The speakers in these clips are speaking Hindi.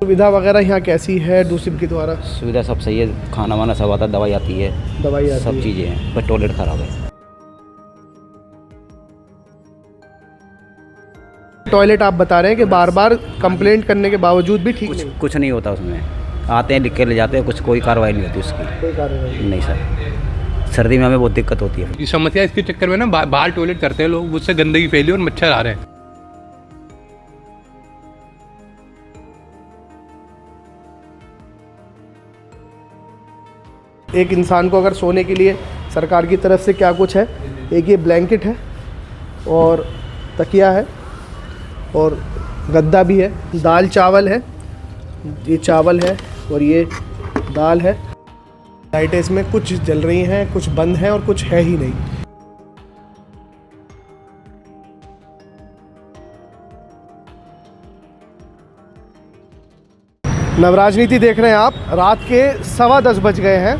सुविधा वगैरह यहाँ कैसी है डूसिब के द्वारा? सुविधा सब सही है, खाना वाना सब आता है, दवाई आती है, दवाई आती सब है। चीज़ें हैं, पर टॉयलेट ख़राब है। टॉयलेट आप बता रहे हैं कि बार बार कंप्लेंट करने के बावजूद भी ठीक नहीं? कुछ नहीं होता उसमें, आते हैं लिख के ले जाते हैं, कोई कार्रवाई नहीं होती उसकी। कोई कार्रवाई नहीं सर, सर्दी में हमें बहुत दिक्कत होती है। ये समस्या इसके चक्कर में ना बाहर टॉयलेट करते हैं लोग, उससे गंदगी फैली और मच्छर आ रहे हैं। एक इंसान को अगर सोने के लिए सरकार की तरफ से क्या कुछ है, एक ये ब्लैंकेट है और तकिया है और गद्दा भी है, दाल चावल है, ये चावल है और ये दाल है। लाइटें इसमें कुछ जल रही हैं, कुछ बंद हैं और कुछ है ही नहीं। नवराजनीति देख रहे हैं आप, रात के 10:15 बज गए हैं।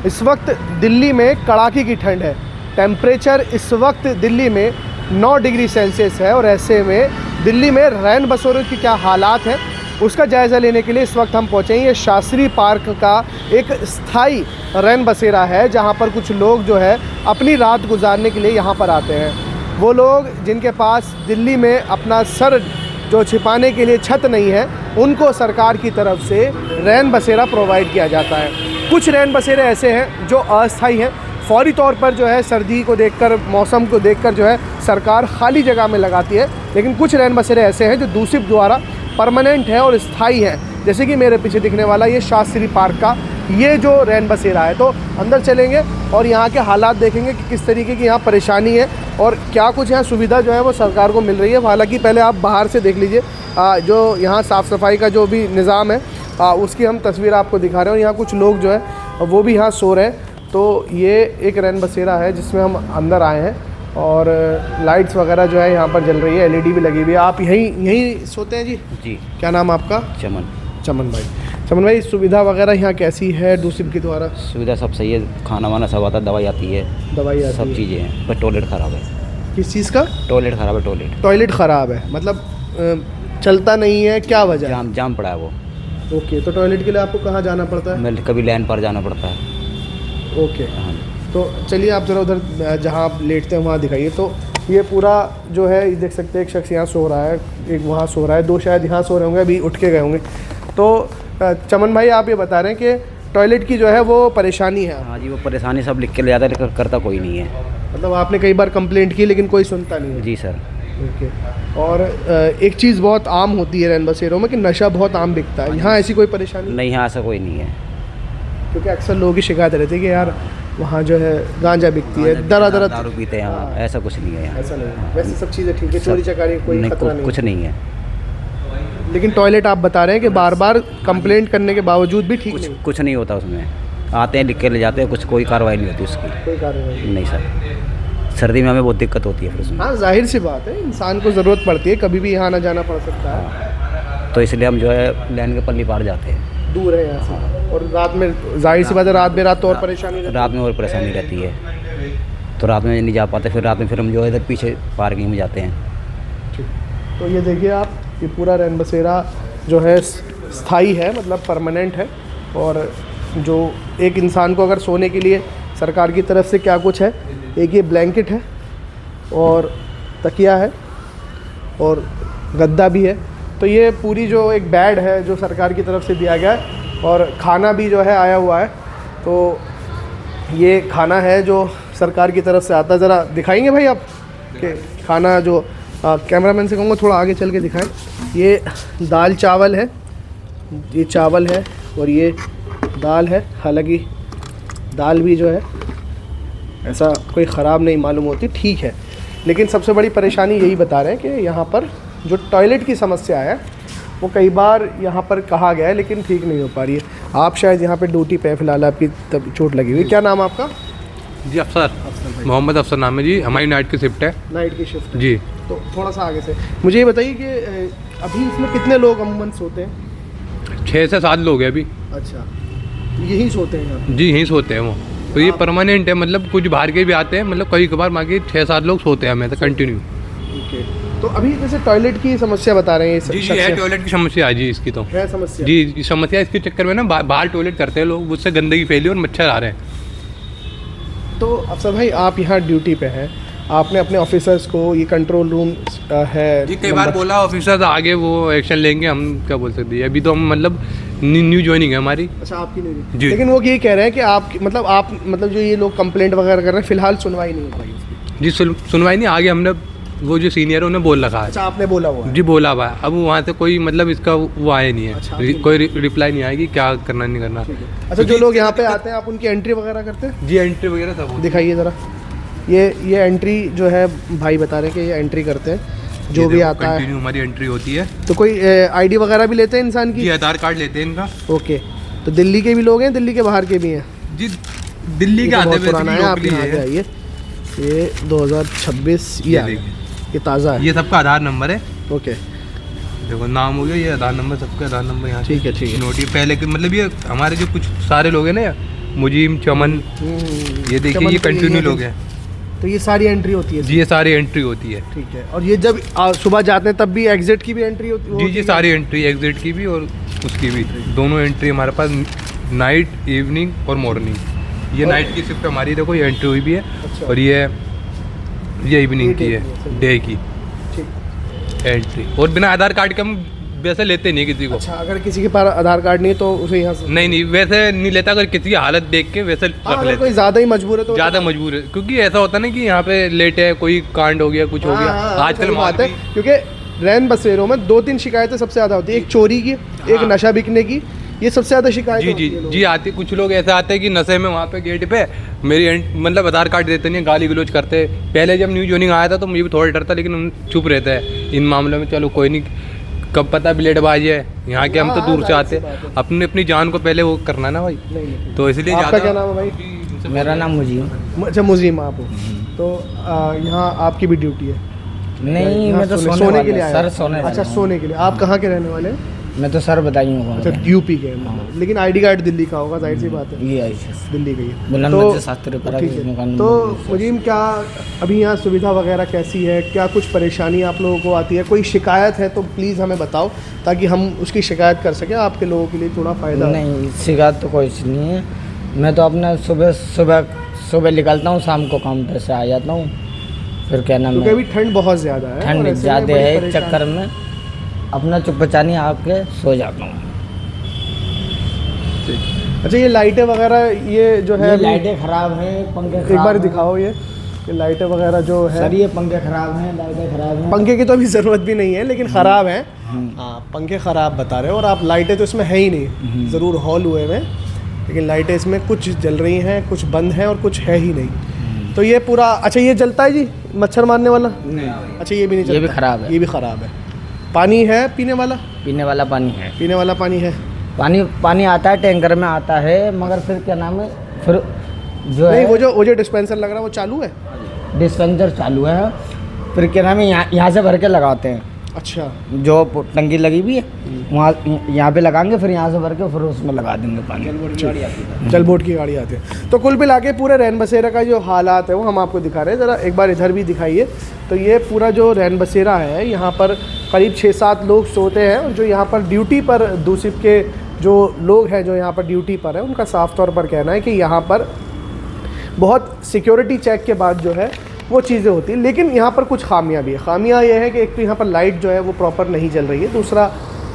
इस वक्त दिल्ली में कड़ाके की ठंड है। टेम्परेचर इस वक्त दिल्ली में 9 डिग्री सेल्सियस है और ऐसे में दिल्ली में रैन बसेरों की क्या हालात हैं उसका जायज़ा लेने के लिए इस वक्त हम पहुँचे हैं। ये शास्त्री पार्क का एक स्थायी रैन बसेरा है जहाँ पर कुछ लोग जो है अपनी रात गुजारने के लिए यहाँ पर आते हैं। वो लोग जिनके पास दिल्ली में अपना सर जो छिपाने के लिए छत नहीं है, उनको सरकार की तरफ से रैन बसेरा प्रोवाइड किया जाता है। कुछ रैन बसेरे ऐसे हैं जो अस्थायी हैं, फौरी तौर पर जो है सर्दी को देखकर, मौसम को देखकर जो है सरकार खाली जगह में लगाती है। लेकिन कुछ रैन बसेरे ऐसे हैं जो दूसिब द्वारा परमानेंट है और स्थायी है, जैसे कि मेरे पीछे दिखने वाला ये शास्त्री पार्क का ये जो रैन बसेरा है। तो अंदर चलेंगे और यहाँ के हालात देखेंगे कि किस तरीके की यहाँ परेशानी है और क्या कुछ यहाँ सुविधा जो है वो सरकार को मिल रही है। हालांकि पहले आप बाहर से देख लीजिए जो यहाँ साफ़ सफाई का जो भी निज़ाम है उसकी हम तस्वीर आपको दिखा रहे हैं। और यहाँ कुछ लोग जो है वो भी यहाँ सो रहे हैं। तो ये एक रैन बसेरा है जिसमें हम अंदर आए हैं और लाइट्स वगैरह जो है यहाँ पर जल रही है, LED भी लगी हुई है। आप यहीं सोते हैं जी? जी। क्या नाम आपका? चमन भाई, सुविधा वगैरह यहाँ कैसी है डूसिब के द्वारा? सुविधा सब सही है, खाना वाना सब आता है, दवाई आती है, दवाई आती सब है। चीज़ें हैं, पर टॉयलेट ख़राब है। किस चीज़ का? टॉयलेट ख़राब है। टॉयलेट ख़राब है मतलब चलता नहीं है, क्या वजह है? जाम पड़ा है वो। ओके, तो टॉयलेट के लिए आपको कहाँ जाना पड़ता है? मैं कभी लाइन पर जाना पड़ता है। ओके, हाँ। तो चलिए आप ज़रा उधर जहाँ आप लेटते हैं वहाँ दिखाइए। तो ये पूरा जो है ये देख सकते हैं, एक शख्स यहाँ सो रहा है, एक वहाँ सो रहा है, 2 शायद यहाँ सो रहे होंगे, अभी उठ के गए होंगे। तो चमन भाई आप ये बता रहे हैं कि टॉयलेट की जो है वो परेशानी है? हाँ जी, वो परेशानी सब लिख के ले जाता है, लेकिन करता कोई नहीं है। मतलब आपने कई बार कंप्लेंट की लेकिन कोई सुनता नहीं है? जी सर। ओके। और एक चीज़ बहुत आम होती है रैन बसेरों में कि नशा बहुत आम बिकता है, यहाँ ऐसी कोई परेशानी नहीं? यहाँ ऐसा कोई नहीं है, क्योंकि अक्सर लोगों की शिकायत रहती है कि यार वहाँ जो है गांजा बिकती है, दरा दारू पीते हैं यहाँ। ऐसा कुछ नहीं है यहाँ। ऐसा नहीं है, वैसे सब चीज़ें ठीक है, चोरी चकारी कोई खतरा नहीं? कुछ नहीं है। लेकिन टॉयलेट आप बता रहे हैं कि बार बार कंप्लेंट करने के बावजूद भी ठीक नहीं? कुछ नहीं होता उसमें, आते हैं लिख के ले जाते हैं, कोई कार्रवाई नहीं होती उसकी। कोई कार्रवाई नहीं सर, सर्दी में हमें बहुत दिक्कत होती है फिर उसमें। हाँ, जाहिर सी बात है, इंसान को ज़रूरत पड़ती है, कभी भी यहाँ आना जाना पड़ सकता है। तो इसलिए हम जो है लाइन के पल्ली पार जाते हैं। दूर है यहाँ से और रात में जाहिर सी बात है, रात बेरात तो और परेशानी रहती है। रात में और परेशानी रहती है, तो रात में नहीं जा पाते, फिर रात में फिर हम जो है इधर पीछे पार्किंग में जाते हैं। ठीक, तो ये देखिए आप, ये पूरा रैन बसेरा जो है स्थायी है, मतलब परमानेंट है। और जो एक इंसान को अगर सोने के लिए सरकार की तरफ से क्या कुछ है, एक ये ब्लैंकेट है और तकिया है और गद्दा भी है। तो ये पूरी जो एक बेड है जो सरकार की तरफ से दिया गया है और खाना भी जो है आया हुआ है। तो ये खाना है जो सरकार की तरफ से आता है। ज़रा दिखाएंगे भाई आप कि खाना जो कैमरामैन से कहूँगा थोड़ा आगे चल के दिखाएं। ये दाल चावल है, ये चावल है और ये दाल है। हालांकि दाल भी जो है ऐसा कोई ख़राब नहीं मालूम होती, ठीक है। लेकिन सबसे बड़ी परेशानी यही बता रहे हैं कि यहाँ पर जो टॉयलेट की समस्या है वो कई बार यहाँ पर कहा गया है लेकिन ठीक नहीं हो पा रही है। आप शायद यहाँ पे ड्यूटी पे फ़िलहाल, आपकी तब चोट लगी हुई। क्या नाम आपका? जी अफसर, मोहम्मद अफसर नाम है जी। हमारी नाइट की शिफ्ट है। नाइट की शिफ्ट जी। तो थोड़ा सा आगे से मुझे ये बताइए कि अभी इसमें कितने लोग अमूमन सोते हैं? 6 से 7 लोग हैं अभी। अच्छा, यही सोते हैं यहाँ? जी, यहीं सोते हैं वो। तो ये परमानेंट है, मतलब कुछ बाहर के भी आते हैं, मतलब कभी कभार बाकी 6-7 लोग सोते हैं हमें तो कंटिन्यू। ओके, तो अभी जैसे टॉयलेट की समस्या बता रहे हैं जी जी है, टॉयलेट की समस्या है जी इसकी तो है समस्या। जी समस्या इसके चक्कर में ना बाहर टॉयलेट करते हैं लोग, उससे गंदगी फैली और मच्छर आ रहे हैं। तो अफसर भाई आप यहाँ ड्यूटी पे हैं, आपने अपने ऑफिसर्स को ये कंट्रोल रूम है जी कई बार बोला ऑफिसर्स आगे वो एक्शन लेंगे, हम क्या बोल सकते हैं, अभी तो हम मतलब न्यू ज्वाइनिंग है हमारी। अच्छा आपकी नहीं जी। लेकिन वो ये कह रहे हैं कि आप मतलब जो ये लोग कंप्लेंट वगैरह कर रहे हैं फिलहाल सुनवाई नहीं हो पाई उसकी। जी सुनवाई नहीं, आगे हमने वो जो सीनियर है उन्हें बोल रखा है। अच्छा आपने बोला हुआ है। जी बोला हुआ है, अब वहाँ से कोई मतलब इसका वो आया नहीं है। अच्छा, कोई रिप्लाई नहीं आएगी क्या करना नहीं करना। अच्छा जो लोग यहाँ पे आते हैं आप उनकी एंट्री वगैरह करते हैं? जी एंट्री वगैरह सब दिखाइए ज़रा, ये एंट्री जो है भाई बता रहे हैं कि ये एंट्री करते हैं जो भी आता है, कंटिन्यू हमारी एंट्री होती है। तो कोई आईडी वगैरह भी लेते हैं इंसान जी की? आधार कार्ड लेते हैं इनका। ओके, तो दिल्ली के भी लोग हैं, दिल्ली के बाहर के भी हैं? जी दिल्ली के ये तो आते बहुत हुए पुराना है, आप यहाँ पे आइए, ये 2026 ये आ गया, ये ताज़ा है। ये सबका आधार नंबर है। ओके देखो नाम हो गया, ये आधार नंबर, सबका आधार नंबर यहाँ ठीक है, ठीक है। नोटिस पहले के मतलब ये हमारे जो कुछ सारे लोग हैं ना, मुजीम चमन, ये देखिए चमन ये तो कंटिन्यू है। लोग हैं। तो ये सारी एंट्री होती है? जी ये सारी एंट्री होती है। ठीक है। और ये जब सुबह जाते हैं तब भी एग्जिट की भी एंट्री होती जी जी सारी एंट्री, एग्जिट की भी और उसकी भी, दोनों एंट्री हमारे पास, नाइट इवनिंग और मॉर्निंग। ये नाइट की शिफ्ट हमारी, देखो ये एंट्री हुई भी है। अच्छा। और ये इवनिंग की ये है, डे की ठीक। एंट्री। और बिना आधार कार्ड के हम वैसे लेते नहीं किसी को। अच्छा अगर किसी के पास आधार कार्ड नहीं है तो उसे यहाँ से नहीं वैसे नहीं लेता, अगर किसी की हालत देख के वैसे हाँ, रख अगर लेते। कोई ज़्यादा ही मजबूर है तो ज़्यादा मजबूर है, क्योंकि ऐसा होता है ना कि यहाँ पे लेट है, कोई कांड हो गया, कुछ हो गया। आजकल सही बात है, माहौल क्योंकि रैन बसेरों में 2-3 शिकायतें सबसे ज़्यादा होती है, एक चोरी की, एक नशा बिकने की, ये सबसे ज़्यादा शिकायत जी जी जी आती। कुछ लोग ऐसे आते हैं कि नशे में वहाँ पे गेट पे मतलब आधार कार्ड देते नहीं, गाली गलौज करते हैं। पहले जब न्यू ज्वाइनिंग आया था तो मुझे भी थोड़ा डर था, लेकिन हम चुप रहते हैं इन मामलों में। चलो कोई नहीं, कब पता ब्लेडबाजी है यहाँ के, हम तो दूर से आते हैं, अपनी जान को पहले वो करना ना भाई, तो इसलिए आपका क्या नाम है भाई? मेरा नाम मुजीम। अच्छा मुजीम आप हो, तो यहाँ आपकी भी ड्यूटी है? नहीं यहाँ मैं तो सोने के लिए आया सर, हूँ। सोने अच्छा सोने के लिए। आप कहाँ के रहने वाले हैं? मैं तो सर बताई हूँ। अच्छा यूपी के हैं, लेकिन आईडी कार्ड दिल्ली का होगा, जाहिर सी बात है, ये दिल्ली का ही है। बुलंद तो मस्जिद शास्त्री पर ठीक है। तो मुजीम क्या अभी यहाँ सुविधा वगैरह कैसी है, क्या कुछ परेशानी आप लोगों को आती है, कोई शिकायत है तो प्लीज़ हमें बताओ ताकि हम उसकी शिकायत कर सकें, आपके लोगों के लिए थोड़ा फ़ायदा हो। नहीं शिकायत तो कोई नहीं है, मैं तो अपना सुबह निकलता हूँ, शाम को काम पे से आ जाता हूँ। फिर क्या नाम क्योंकि है, अभी ठंड बहुत ज़्यादा है, और ठंड ऐसे में ज़्यादा बड़ी है, परेशानी- चक्कर में अपना चुपचानी आके सो जाता हूँ। अच्छा ये लाइटें वगैरह ये जो है ये अभी- लाइटें ख़राब हैं, पंखे एक खराब बार हैं। दिखाओ ये लाइटें वगैरह जो है। सर ये पंखे ख़राब हैं, लाइटें ख़राब हैं। पंखे की तो अभी ज़रूरत भी नहीं है, लेकिन ख़राब है। हाँ पंखे ख़राब बता रहे हो, और आप लाइटें तो इसमें है ही नहीं, ज़रूर हॉल हुए हैं, लेकिन लाइटें इसमें कुछ जल रही हैं, कुछ बंद हैं और कुछ है ही नहीं। तो ये पूरा, अच्छा ये जलता है जी मच्छर मारने वाला? नहीं, अच्छा ये भी नहीं ये भी चलता? ख़राब है। ये भी ख़राब है। पानी है पीने वाला? पीने वाला पानी है, पीने वाला पानी है? पानी आता है, टैंकर में आता है, मगर फिर क्या नाम है, फिर जो नहीं है वो जो डिस्पेंसर लग रहा है वो चालू है? डिस्पेंसर चालू है, फिर क्या नाम है यहाँ से भर के लगाते हैं। अच्छा जो टंकी लगी हुई है वहाँ यहाँ पे लगाएंगे, फिर यहाँ से भर के फिर उसमें लगा देंगे पानी। चल बोट की गाड़ी आती है। तो कुल मिला के पूरे रैन बसेरा का जो हालात है वो हम आपको दिखा रहे हैं, ज़रा एक बार इधर भी दिखाइए। तो ये पूरा जो रैन बसेरा है, यहाँ पर करीब 6-7 लोग सोते हैं, और जो यहाँ पर ड्यूटी पर दूसरी के जो लोग हैं जो यहाँ पर ड्यूटी पर है, उनका साफ तौर पर कहना है कि यहाँ पर बहुत सिक्योरिटी चेक के बाद जो है वो चीज़ें होती हैं, लेकिन यहाँ पर कुछ खामियां भी है। खामियां ये है कि एक तो यहाँ पर लाइट जो है वो प्रॉपर नहीं जल रही है, दूसरा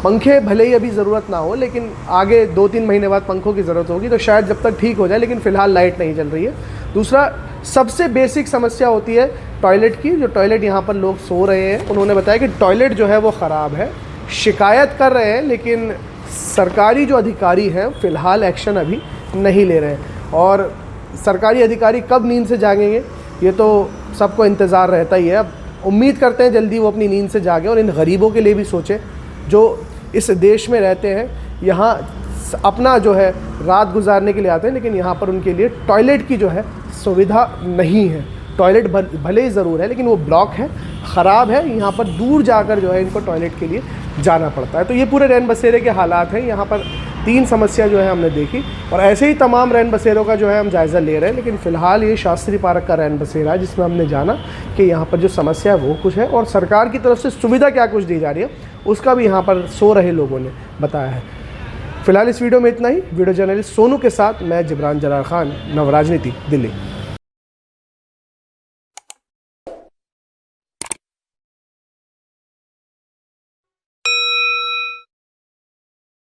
पंखे भले ही अभी ज़रूरत ना हो, लेकिन आगे 2-3 महीने बाद पंखों की ज़रूरत होगी, तो शायद जब तक ठीक हो जाए, लेकिन फ़िलहाल लाइट नहीं जल रही है। दूसरा सबसे बेसिक समस्या होती है टॉयलेट की। जो टॉयलेट यहाँ पर लोग सो रहे हैं, उन्होंने बताया कि टॉयलेट जो है वो ख़राब है, शिकायत कर रहे हैं, लेकिन सरकारी जो अधिकारी हैं फ़िलहाल एक्शन अभी नहीं ले रहे हैं। और सरकारी अधिकारी कब नींद से जागेंगे ये तो सबको इंतज़ार रहता ही है। अब उम्मीद करते हैं जल्दी वो अपनी नींद से जागें और इन गरीबों के लिए भी सोचें जो इस देश में रहते हैं, यहाँ अपना जो है रात गुजारने के लिए आते हैं, लेकिन यहाँ पर उनके लिए टॉयलेट की जो है सुविधा नहीं है। टॉयलेट भले ही ज़रूर है, लेकिन वो ब्लॉक है, ख़राब है, यहाँ पर दूर जाकर जो है इनको टॉयलेट के लिए जाना पड़ता है। तो ये पूरे रैन बसेरे के हालात हैं। यहाँ पर 3 समस्या जो है हमने देखी, और ऐसे ही तमाम रैन बसेरों का जो है हम जायज़ा ले रहे हैं। लेकिन फ़िलहाल ये शास्त्री पार्क का रैन बसेरा है जिसमें हमने जाना कि यहाँ पर जो समस्या है वो कुछ है, और सरकार की तरफ से सुविधा क्या कुछ दी जा रही है उसका भी यहाँ पर सो रहे लोगों ने बताया है। फ़िलहाल इस वीडियो में इतना ही। वीडियो जर्नलिस्ट सोनू के साथ मैं जिब्रान जलाल खान, नव राजनीति, दिल्ली।